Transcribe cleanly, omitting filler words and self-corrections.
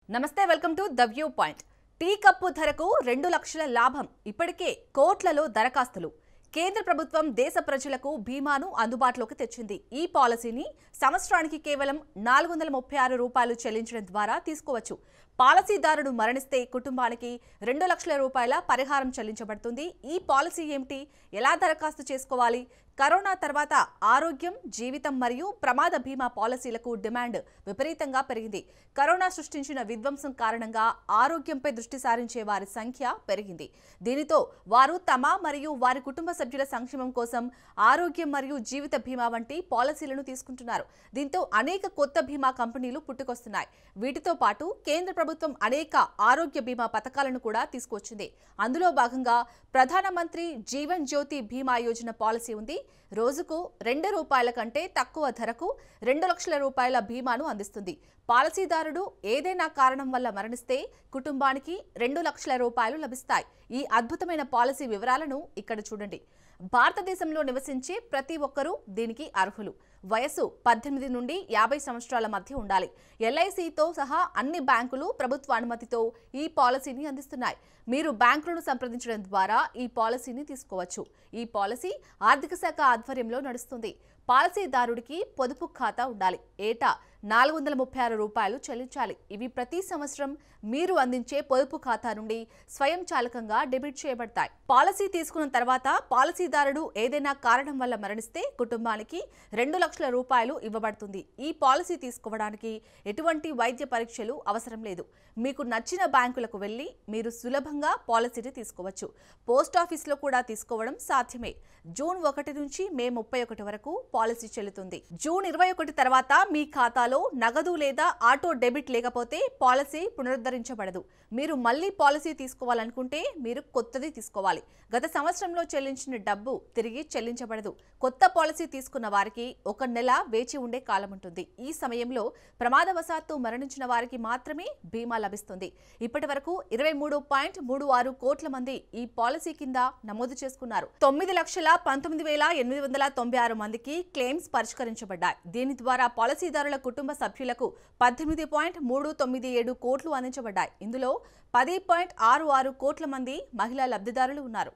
నమస్తే welcome to the view point. Tea cup ధరకు 2 లక్షల లాభం. ఇప్పటికే కోట్లలో దరఖాస్తులు. కేంద్ర ప్రభుత్వం దేశ ప్రజలకు బీమాను అందుబాటులోకి తెచ్చింది. ఈ పాలసీని సంవత్సరానికి కేవలం 436 రూపాయలు చెల్లించడం ద్వారా తీసుకోవచ్చు. పాలసీదారుడు మరణిస్తే కుటుంబానికి 2 లక్షల రూపాయల పరిహారం చెల్లించబడుతుంది. ఈ పాలసీ ఏమిటి? ఎలా దరఖాస్తు చేసుకోవాలి? కరోనా తర్వాత ఆరోగ్యం, జీవితం మరియు ప్రమాద బీమా పాలసీలకు డిమాండ్ విపరీతంగా పెరిగింది. కరోనా సృష్టించిన విధ్వంసం కారణంగా ఆరోగ్యంపై దృష్టి సారించే వారి సంఖ్య పెరిగింది. దీనితో వారు తమ మరియు వారి కుటుంబ సభ్యుల సంక్షేమం కోసం ఆరోగ్యం మరియు జీవిత బీమా వంటి పాలసీలను తీసుకుంటున్నారు. దీంతో అనేక కొత్త బీమా కంపెనీలు పుట్టుకొస్తున్నాయి. వీటితో పాటు కేంద్ర ప్రభుత్వం అనేక ఆరోగ్య బీమా పథకాలను కూడా తీసుకొచ్చింది. అందులో భాగంగా ప్రధానమంత్రి జీవన్ జ్యోతి బీమా యోజన పాలసీ ఉంది. రోజుకు ₹2 కంటే తక్కువ ధరకు 2 లక్షల రూపాయల బీమాను అందిస్తుంది. పాలసీదారుడు ఏదైనా కారణం వల్ల మరణిస్తే కుటుంబానికి 2 లక్షల రూపాయలు లభిస్తాయి. ఈ అద్భుతమైన పాలసీ వివరాలను ఇక్కడ చూడండి. భారతదేశంలో నివసించే ప్రతి ఒక్కరూ దీనికి అర్హులు. వయసు 18 నుండి 50 సంవత్సరాల మధ్య ఉండాలి. ఎల్ఐసితో సహా అన్ని బ్యాంకులు ప్రభుత్వ అనుమతితో ఈ పాలసీని అందిస్తున్నాయి. మీరు బ్యాంకులను సంప్రదించడం ద్వారా ఈ పాలసీని తీసుకోవచ్చు. ఈ పాలసీ ఆర్థిక శాఖ ఆధ్వర్యంలో నడుస్తుంది. పాలసీదారుడికి పొదుపు ఖాతా ఉండాలి. ఏటా ₹436 చెల్లించాలి. ఇవి ప్రతి సంవత్సరం మీరు అందించే పొదుపు ఖాతా నుండి స్వయంచాలకంగా డెబిట్ చేయబడతాయి. పాలసీ తీసుకున్న తర్వాత పాలసీదారుడు ఏదైనా కారణం వల్ల మరణిస్తే కుటుంబానికి 2 లక్షల రూపాయలు ఇవ్వబడుతుంది. ఈ పాలసీ తీసుకోవడానికి ఎటువంటి వైద్య పరీక్షలు అవసరం లేదు. మీకు నచ్చిన బ్యాంకులకు వెళ్లి మీరు సులభంగా పాలసీని తీసుకోవచ్చు. పోస్ట్ ఆఫీసులో కూడా తీసుకోవడం సాధ్యమే. జూన్ 1 నుంచి మే 31 వరకు పాలసీ చెల్లుతుంది. జూన్ 21 తర్వాత మీ ఖాతాలో నగదు లేదా ఆటో డెబిట్ లేకపోతే పాలసీ పునరుద్ధరించబడదు. మీరు మళ్లీ పాలసీ తీసుకోవాలనుకుంటే మీరు కొత్తది తీసుకోవాలి. గత సంవత్సరంలో చెల్లించిన డబ్బు తిరిగి చెల్లించబడదు. కొత్త పాలసీ తీసుకున్న వారికి 1 నెల వేచి ఉండే కాలం ఉంటుంది. ఈ సమయంలో ప్రమాదవశాత్తు మరణించిన వారికి మాత్రమే బీమా లభిస్తుంది. ఇప్పటి వరకు 23.36 కోట్ల మంది ఈ పాలసీ కింద నమోదు చేసుకున్నారు. 9,19,896 మందికి క్లెయిమ్స్ పరిష్కరించబడ్డాయి. దీని ద్వారా పాలసీదారుల కుటుంబ సభ్యులకు 18.397 కోట్లు అందించబడ్డాయి. ఇందులో 10.66 కోట్ల మంది మహిళా లబ్ధిదారులు ఉన్నారు.